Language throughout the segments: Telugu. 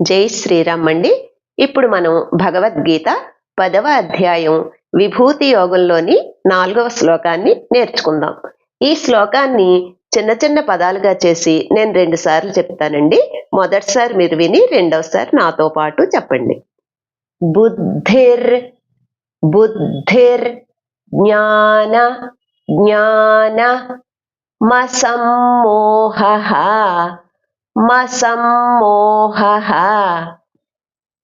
జై శ్రీరామ్ అండి. ఇప్పుడు మనం భగవద్గీత 10వ అధ్యాయం విభూతి యోగంలోని 4వ శ్లోకాన్ని నేర్చుకుందాం. ఈ శ్లోకాన్ని చిన్న చిన్న పదాలుగా చేసి నేను 2 సార్లు చెప్తానండి. మొదటిసారి మీరు విని రెండవసారి నాతో పాటు చెప్పండి. బుద్ధిర్ బుద్ధిర్ జ్ఞాన జ్ఞాన మసమ్మోహః మసమ్మోహః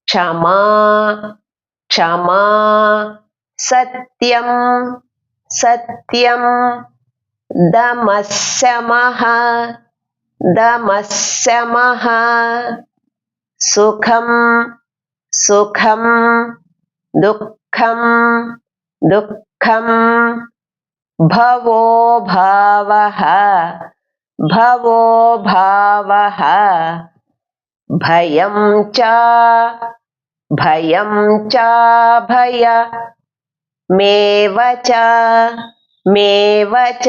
క్షమా క్షమా సత్యం సత్యం దమస్సమః దమస్సమః సుఖం సుఖం దుఃఖం దుఃఖం భవో భావః భవో భావః భయం చ భయం చ భయ మేవ చ మేవ చ.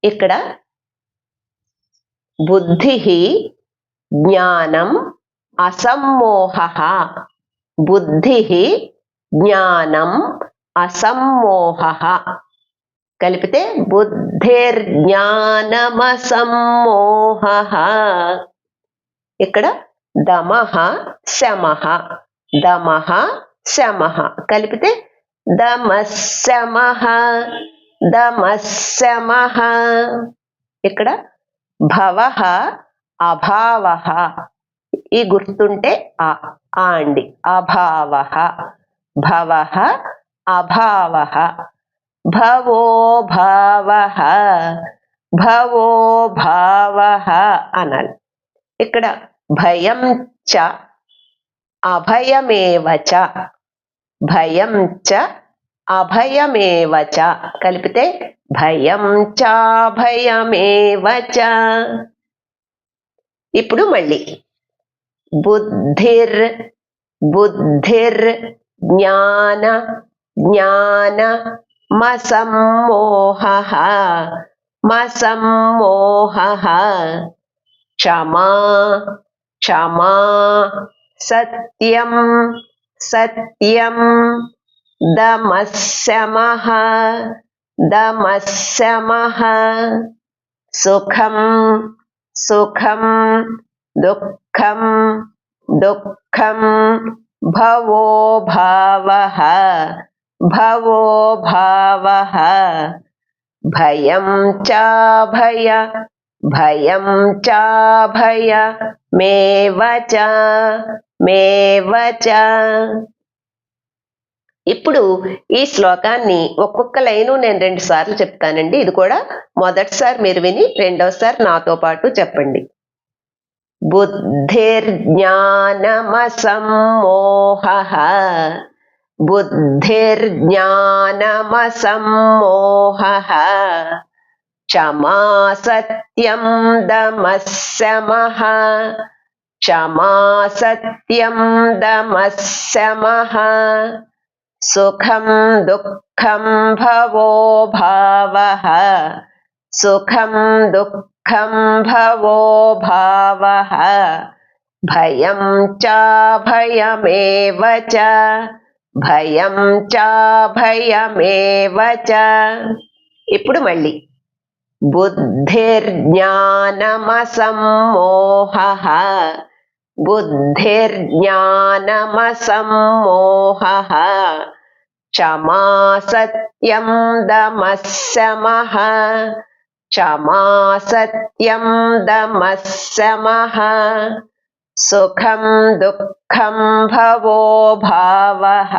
ఇక్కడ బుద్ధిః జ్ఞానం అసమ్మోహః బుద్ధిః జ్ఞానం అసమ్మోహః కలిపితే బుద్ధిర్జ్ఞానమసమ్మోహః. ఇక్కడ దమః శమః దమః శమః కలిపితే దమస్సమః దమస్సమః. ఇక్కడ భవః అభావః ఈ గుర్తుంటే ఆ అండి అభావః భవః అభావః భవో భావః భవో భావః అనాలి. ఇక్కడ భయం చ అభయమేవ చ భయం చ అభయమేవ చ కలిపితే భయం చ భయమేవ చ. ఇప్పుడు మళ్ళీ బుద్ధిర్ బుద్ధిర్ జ్ఞాన జ్ఞాన మసమ్మోహః మసమ్మోహః క్షమా క్షమా సత్యం సత్యం దమస్సమః దమస్సమః సుఖం సుఖం దుఃఖం దుఃఖం భవో భావః భవో భావః భయం చ భయ భయం చ భయ మేవ చ మేవ చ. ఇప్పుడు ఈ శ్లోకాన్ని ఒక్కొక్క లైను నేను 2 సార్లు చెప్తానండి. ఇది కూడా మొదటిసారి మీరు విని రెండవసారి నాతో పాటు చెప్పండి. బుద్ధిర్జ్ఞానమసమ్మోహః బుద్ధిర్జ్ఞానమసమ్మోహః క్షమా సత్యం దమస్సమః క్షమా సత్యం దమస్సమః సుఖం దుఃఖం భవో భావః సుఖం దుఃఖం భవో భావః భయం చ భయమేవ చ భయం చ భయమేవ చ. ఇప్పుడు మళ్ళీ బుద్ధిర్జ్ఞానమసమ్మోహః బుద్ధిర్జ్ఞానమసమ్మోహః క్షమా సత్యం దమస్సమః క్షమా సత్యం దమస్సమః సుఖం దుఃఖం భవో భావః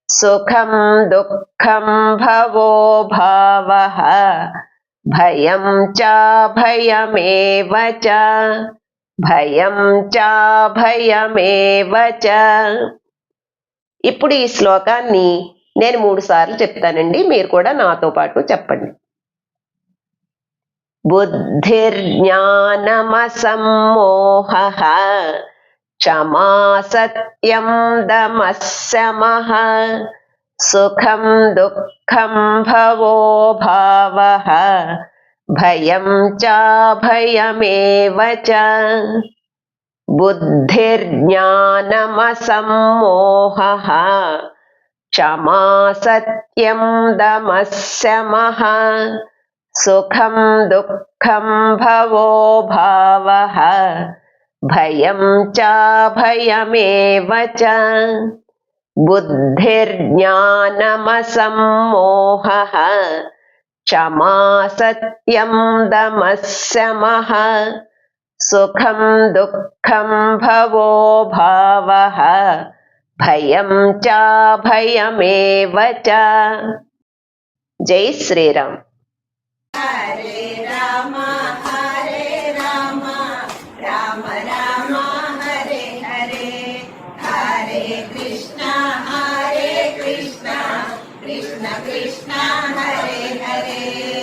సుఖం దుఃఖం భవో భావః భయం చ భయమేవ చ భయం చ భయమేవ చ. ఇప్పుడు ఈ శ్లోకాన్ని నేను 3 సార్లు చెప్తానండి. మీరు కూడా నాతో పాటు చెప్పండి. బుద్ధిర్జ్ఞానమసమ్మోహః క్షమా సత్యం దమస్సమః సుఖం దుఃఖం భవో భావః భయం చ భయమేవ చ. बुद्धिर्ज्ञानमसम्मोहः क्षमा सत्यं दमः शमः सुखं दुःखं भवो भावः भयं चाभयमेव च बुद्धिर्ज्ञानमसम्मोहः क्षमा सत्यं दमः शमः सुखं दुःखं भवो भावः भयं चाभयमेव च। जय श्रीराम। हरे राम राम राम हरे हरे, हरे कृष्णा कृष्ण कृष्ण हरे हरे।